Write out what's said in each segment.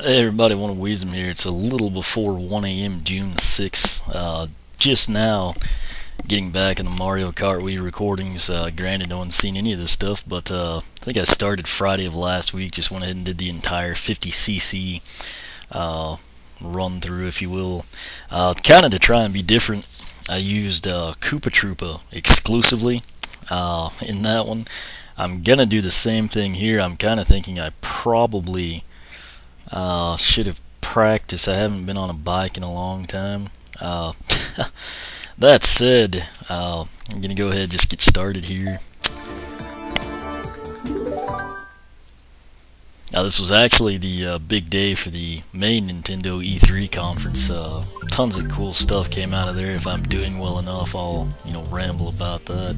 Hey everybody, one of Wisdom here. It's a little before 1 a.m. June the 6th. Just now getting back in the Mario Kart Wii recordings. Granted, no one's seen any of this stuff, but I think I started Friday of last week. Just went ahead and did the entire 50cc run through, if you will. Kind of to try and be different, I used Koopa Troopa exclusively in that one. I'm gonna do the same thing here. I'm kind of thinking I probably should have practiced. I haven't been on a bike in a long time. That said, I'm gonna go ahead and just get started here. Now, this was actually the big day for the May Nintendo E3 conference. Tons of cool stuff came out of there. If I'm doing well enough, I'll ramble about that.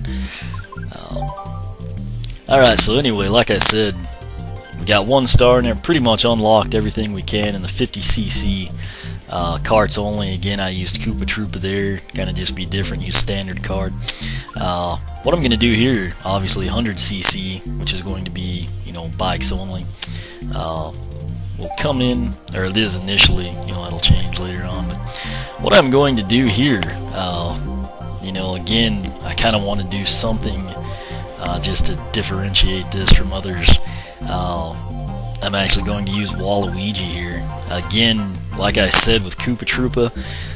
Alright, so anyway, like I said, we got 1 star in there, pretty much unlocked everything we can in the 50cc carts only. Again, I used Koopa Troopa there, kind of just be different, use standard cart. What I'm going to do here, obviously 100cc, which is going to be, bikes only. Will come in, or it is initially, it'll change later on, but what I'm going to do here, again, I kind of want to do something just to differentiate this from others. I'm actually going to use Waluigi here. Again, like I said with Koopa Troopa,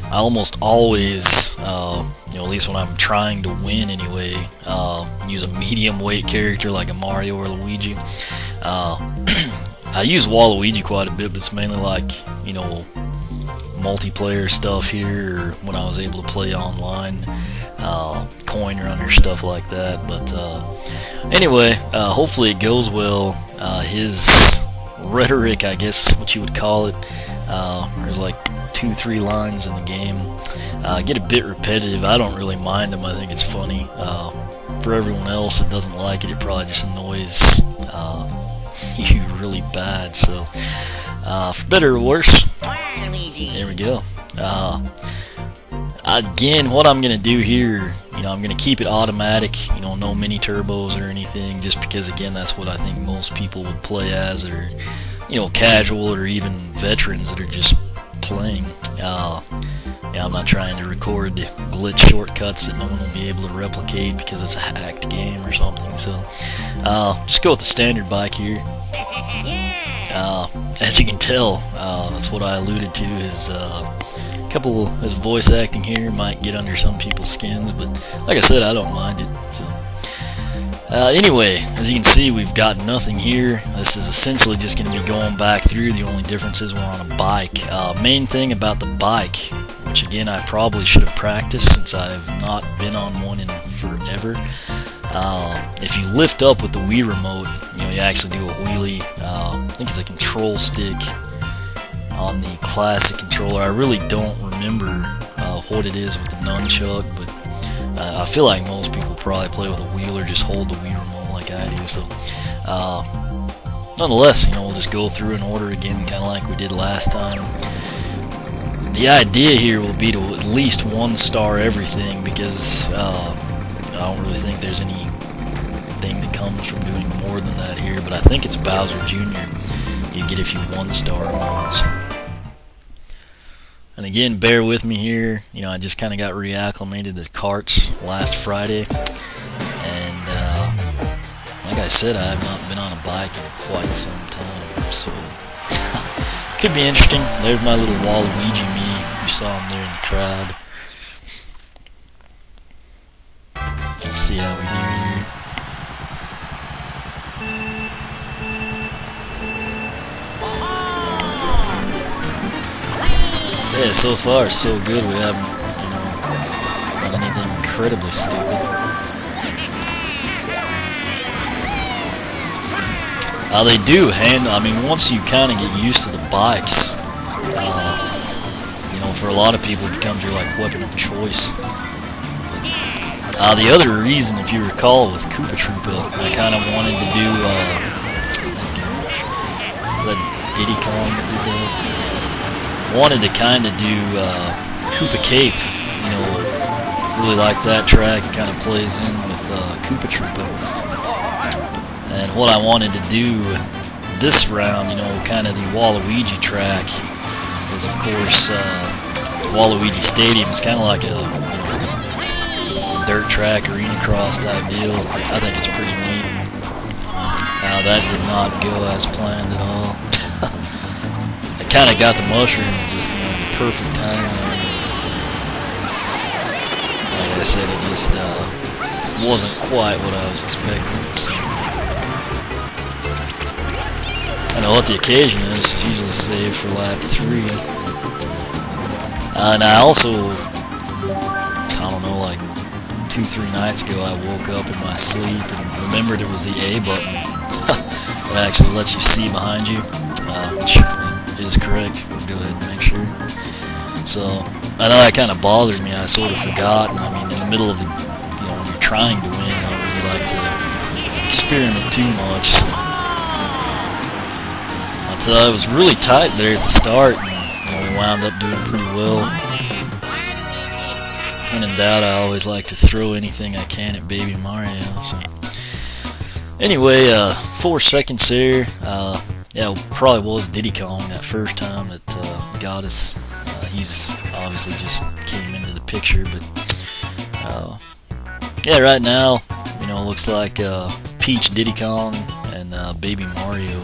I almost always, at least when I'm trying to win anyway, use a medium weight character like a Mario or Luigi. I use Waluigi quite a bit, but it's mainly like, multiplayer stuff here, or when I was able to play online, coin runner, stuff like that. But anyway, hopefully it goes well. His rhetoric, I guess is what you would call it, there's like 2-3 lines in the game, get a bit repetitive. I don't really mind them. I think it's funny. For everyone else that doesn't like it, it probably just annoys you really bad. So for better or worse, there we go. Again, what I'm gonna do here, I'm gonna keep it automatic, no mini turbos or anything, just because again that's what I think most people would play as, or casual, or even veterans that are just playing. I'm not trying to record the glitch shortcuts that no one will be able to replicate because it's a hacked game or something. So just go with the standard bike here. As you can tell, that's what I alluded to, is his voice acting here might get under some people's skins, but like I said, I don't mind it. So anyway, as you can see, we've got nothing here. This is essentially just going to be going back through. The only difference is we're on a bike. Main thing about the bike, which again I probably should have practiced since I have not been on one in forever. If you lift up with the Wii remote, you actually do a wheelie. I think it's a control stick on the classic controller. I really don't remember what it is with the nunchuck, but I feel like most people probably play with a wheel or just hold the Wii remote like I do. So nonetheless, we'll just go through in order again, kind of like we did last time. The idea here will be to at least 1 star everything, because I don't really think there's anything that comes from doing more than that here, but I think it's Bowser Jr. you get if you 1 star modes. And again, bear with me here, I just kind of got reacclimated to carts last Friday, and like I said, I have not been on a bike in quite some time, so could be interesting. There's my little Waluigi me, you saw him there in the crowd. Let's see how we do here. Yeah, so far so good. We haven't, done anything incredibly stupid. They do handle, once you kind of get used to the bikes, for a lot of people it becomes your weapon of choice. The other reason, if you recall, with Koopa Troopa, I kind of wanted to do, was that Diddy Kong that did that? Wanted to kind of do Koopa Cape, really like that track. It kind of plays in with Koopa Troopa. And what I wanted to do this round, you know, kind of the Waluigi track is, of course, Waluigi Stadium. It's kind of like a, you know, dirt track, arena cross type deal. I think it's pretty neat. That did not go as planned at all. I kind of got the mushroom just, you know, the perfect time there. Like I said, it just wasn't quite what I was expecting. So. I know what the occasion is. It's usually saved for lap 3. And I also, I don't know, like 2-3 nights ago, I woke up in my sleep and remembered it was the A button. It actually lets you see behind you, which is correct. We'll go ahead and make sure. So, I know that kind of bothered me. I sort of forgot. And I mean, in the middle of the, you know, when you're trying to win, I don't really like to experiment too much. So, it was really tight there at the start, and you know, we wound up doing pretty well. When in doubt, I always like to throw anything I can at Baby Mario. So, anyway, 4 seconds there. Yeah, it probably was Diddy Kong that first time that got us. He's obviously just came into the picture, but yeah, right now, you know, it looks like Peach, Diddy Kong, and Baby Mario.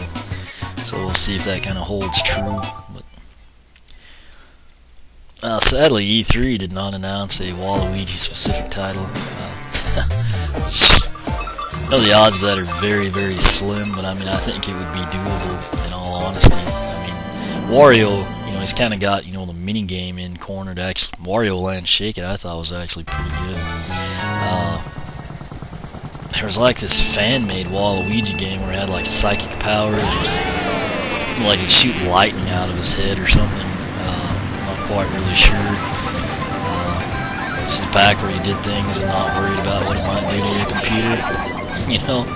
So we'll see if that kind of holds true. But sadly, E3 did not announce a Waluigi specific title. I know the odds of that are very, very slim, but I mean, I think it would be doable in all honesty. I mean, Wario, you know, he's kind of got, you know, the mini game in cornered. Actually, Wario Land Shake It, I thought was actually pretty good. There was like this fan-made Waluigi game where he had like psychic powers, like he'd shoot lightning out of his head or something. Not quite really sure. Just a pack where you did things and not worried about what it might do to your computer, you know.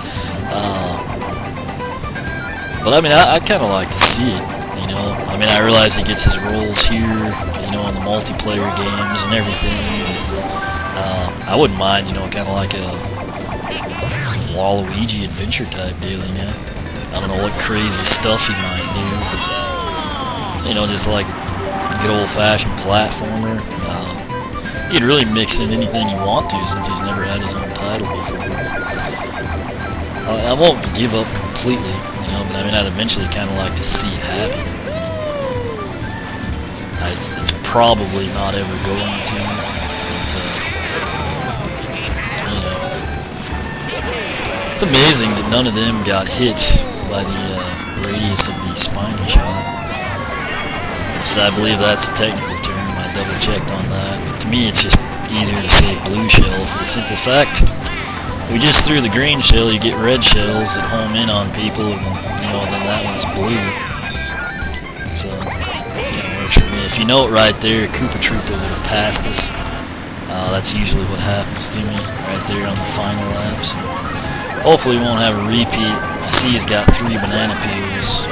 But I mean, I kind of like to see it, you know. I mean, I realize he gets his roles here, you know, in the multiplayer games and everything. I wouldn't mind, you know, kind of like a Waluigi adventure type deal, you know. I don't know what crazy stuff he might do, but, you know, just like a good old-fashioned platformer. He'd really mix in anything you want to, since he's never had his own title before. I won't give up completely, you know, but I mean, I'd eventually kind of like to see it happen. It's probably not ever going to, but, you know. It's amazing that none of them got hit by the radius of the spiny shot. So I believe that's the technical term. I double checked on that. But to me, it's just easier to say blue shell for the simple fact we just threw the green shell, you get red shells that home in on people, and you know, then that one's blue. So kind of works for me. If you know it right there, Koopa Troopa would have passed us. That's usually what happens to me right there on the final laps. Hopefully we won't have a repeat. I see he's got 3 banana peels.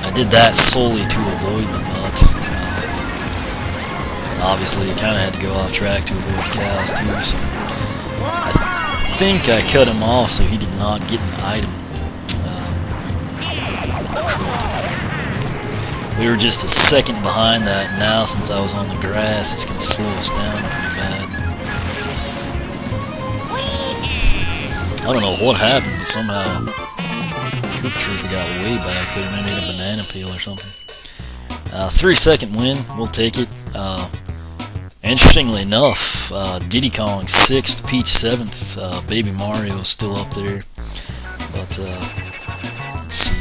I did that solely to avoid the nut. Obviously you kind of had to go off track to avoid cows too, so I think I cut him off so he did not get an item. We were just a second behind that. Now since I was on the grass, it's going to slow us down pretty bad. I don't know what happened, but somehow Koopa Troopa got way back there. Maybe a banana peel or something. 3-second win, we'll take it. Interestingly enough, Diddy Kong 6th, Peach 7th, Baby Mario still up there. But let's see.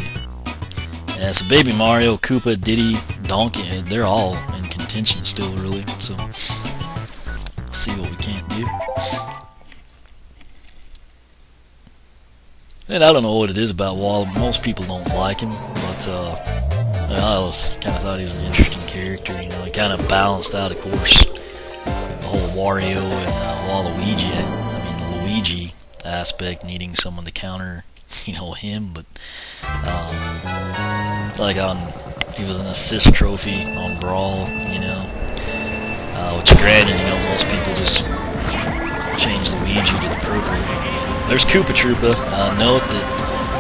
Yeah, so Baby Mario, Koopa, Diddy, Donkey, they're all in contention still, really. So let's see what we can't do. And I don't know what it is about Wall. Most people don't like him, but I always kind of thought he was an interesting character. You know, he kind of balanced out, of course, the whole Wario and Waluigi. I mean, the Luigi aspect, needing someone to counter, you know, him. But like he was an assist trophy on Brawl, you know. Which, granted, you know, most people just change Luigi to the purple. There's Koopa Troopa. Note that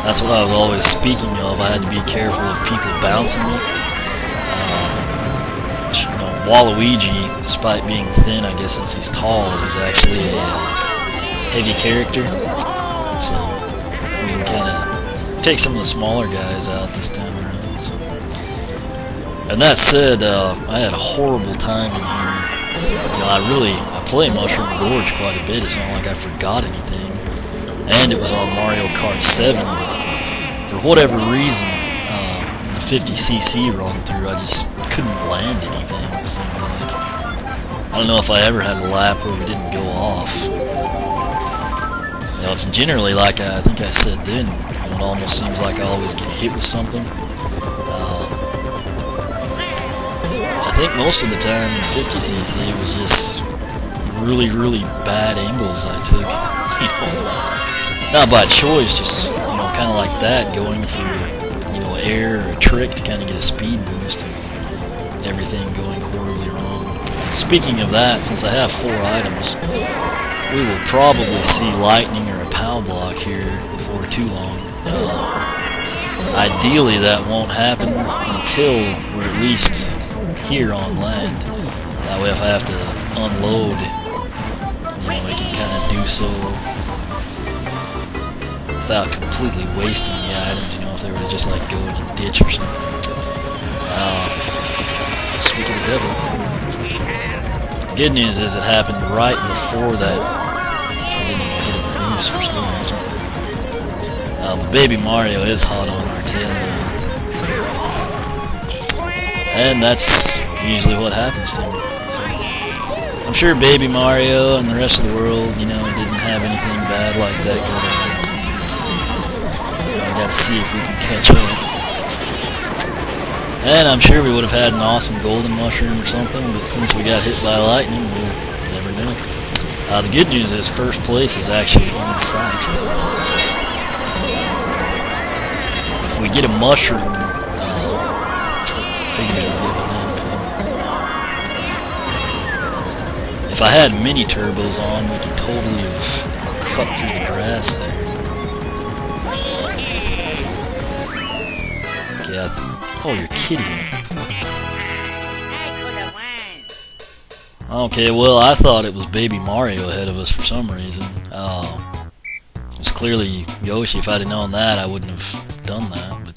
That's what I was always speaking of. I had to be careful of people bouncing me. Waluigi, despite being thin, I guess since he's tall, is actually a heavy character. So we can kind of take some of the smaller guys out this time around. So. And that said, I had a horrible time in here. I play Mushroom Gorge quite a bit. It's not like I forgot anything. And it was on Mario Kart 7, but for whatever reason, in the 50cc run through, I just couldn't land anything. It seemed like. I don't know if I ever had a lap where we didn't go off. It's generally like I think I said then. It almost seems like I always get hit with something. I think most of the time in the 50cc it was just really, really bad angles I took. Not by choice, just kind of like that, going for air or a trick to kind of get a speed boost, and everything going horribly wrong. And speaking of that, since I have 4 items, we will probably see lightning or a POW block here before too long. Ideally, that won't happen until we're at least here on land. That way, if I have to unload, I can kind of do so without completely wasting the items, if they were to just like go in a ditch or something. Speak of the devil. The good news is it happened right before that. I didn't even get a boost for some reason. Baby Mario is hot on our tail now. And that's usually what happens to me. So, I'm sure Baby Mario and the rest of the world, didn't have anything bad like that going on. So, I gotta see if we can catch up. And I'm sure we would have had an awesome golden mushroom or something, but since we got hit by lightning, we'll never know. The good news is first place is actually in sight. If we get a mushroom, figures will give it in. If I had mini turbos on, we could totally have cut through the grass there. Okay, oh, you're kidding me. Okay, well, I thought it was Baby Mario ahead of us for some reason. It was clearly Yoshi. If I'd have known that, I wouldn't have done that. But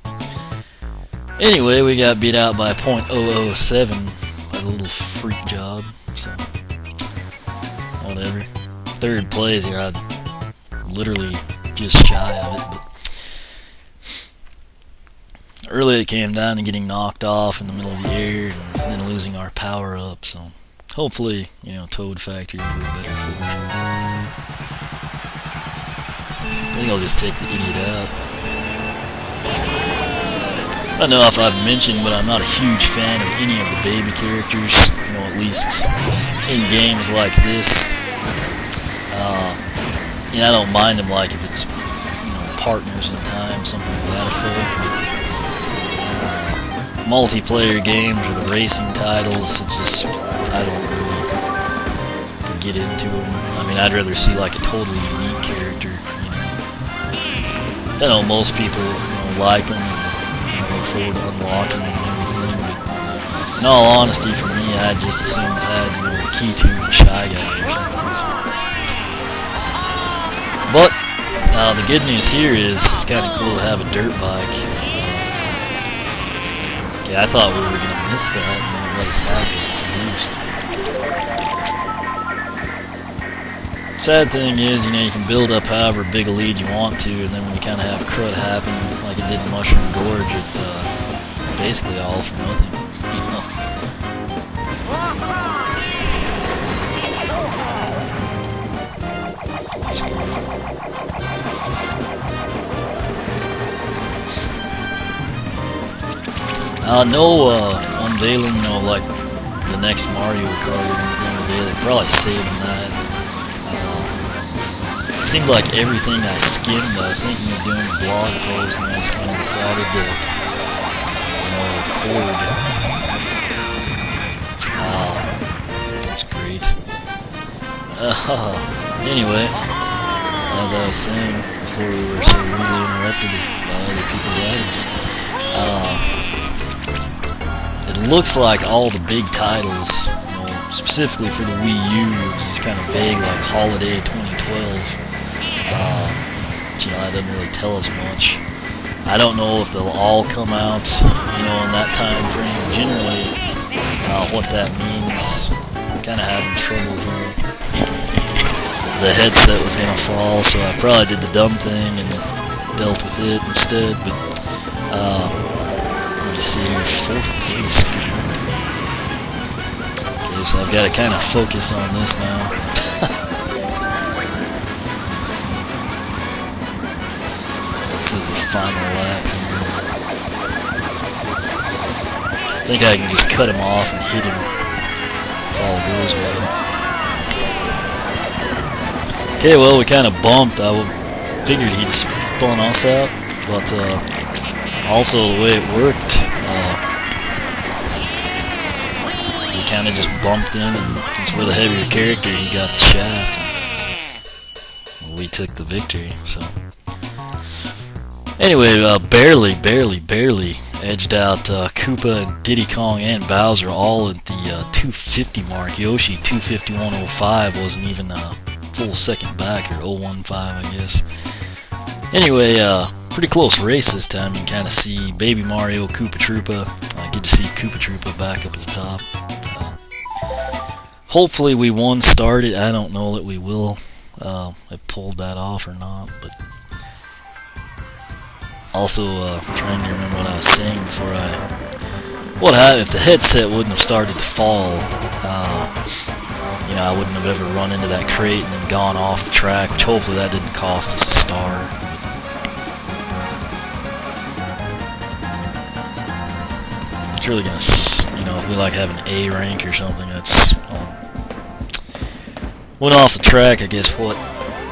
anyway, we got beat out by .007 by a little freak job. So whatever. Third place here. I literally just shy of it. But early it came down to getting knocked off in the middle of the air and then losing our power up. So hopefully, Toad Factory will be better for me. I think I'll just take the idiot out. I don't know if I've mentioned, but I'm not a huge fan of any of the baby characters, at least in games like this. I don't mind them, like if it's, partners in time, something of that effect. Multiplayer games or the racing titles, I don't really get into them. I mean, I'd rather see like a totally unique character. I know most people like them and look forward to unlocking them and everything, but in all honesty, for me, I'd just assume it had the Key 2 and Shy Guy or something. So. But the good news here is it's kind of cool to have a dirt bike. Okay, I thought we were going to miss that and then let us have the boost. Sad thing is, you can build up however big a lead you want to, and then when you kind of have crud happen, like it did in Mushroom Gorge, it's basically all for nothing. That's great. No unveiling, like the next Mario Kart or anything today. They're probably saving that. It seemed like everything I skimmed, I was thinking of doing a blog post, and I just kind of decided to, record. That's great. Anyway, as I was saying before before we were so rudely interrupted by other people's items. It looks like all the big titles, you know, specifically for the Wii U, which is kind of vague, like Holiday 2012. You know, that doesn't really tell us much. I don't know if they'll all come out, you know, in that time frame. Generally, what that means, I'm kind of having trouble here. The headset was gonna fall, so I probably did the dumb thing and dealt with it instead. But let me see here, 4th place. Okay, so I've got to kind of focus on this now. This is the final lap. I think I can just cut him off and hit him if all goes well. Okay, well, we kind of bumped. I figured he'd spun us out, but also the way it worked, we kind of just bumped in, and since we're the heavier character, he got the shaft, and we took the victory. So anyway, barely edged out Koopa and Diddy Kong and Bowser all at the 250 mark. Yoshi 251.05 wasn't even a full second back, or 015 I guess. Anyway, pretty close race this time. You can kind of see Baby Mario, Koopa Troopa. Good to see Koopa Troopa back up at the top. Hopefully we won started. I don't know that we will have pulled that off or not, but also trying to remember what I was saying before if the headset wouldn't have started to fall, you know, I wouldn't have ever run into that crate and then gone off the track, which hopefully that didn't cost us a star. It's really gonna, you know, if we like have an A rank or something, that's went off the track, I guess, what,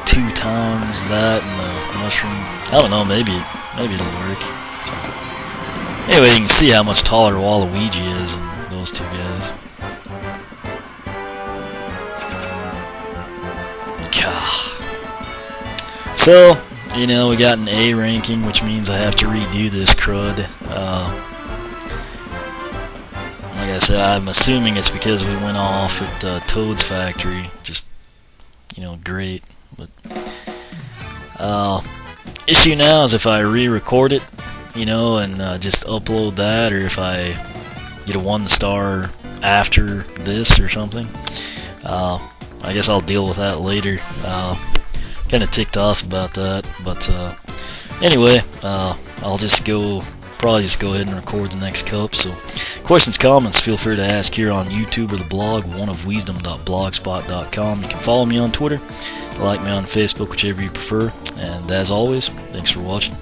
2 times that and the mushroom. I don't know, maybe it'll work. So, anyway, you can see how much taller Waluigi is than those 2 guys. So, you know, we got an A ranking, which means I have to redo this crud. Like I said, I'm assuming it's because we went off at Toad's factory. Just, you know, great. But issue now is if I re-record it, you know, and just upload that, or if I get a 1 star after this or something. I guess I'll deal with that later. Kind of ticked off about that, but anyway, I'll just probably just go ahead and record the next cup. So questions, comments, feel free to ask here on YouTube or the blog, oneofwisdom.blogspot.com. You can follow me on Twitter, like me on Facebook, whichever you prefer, and as always, thanks for watching.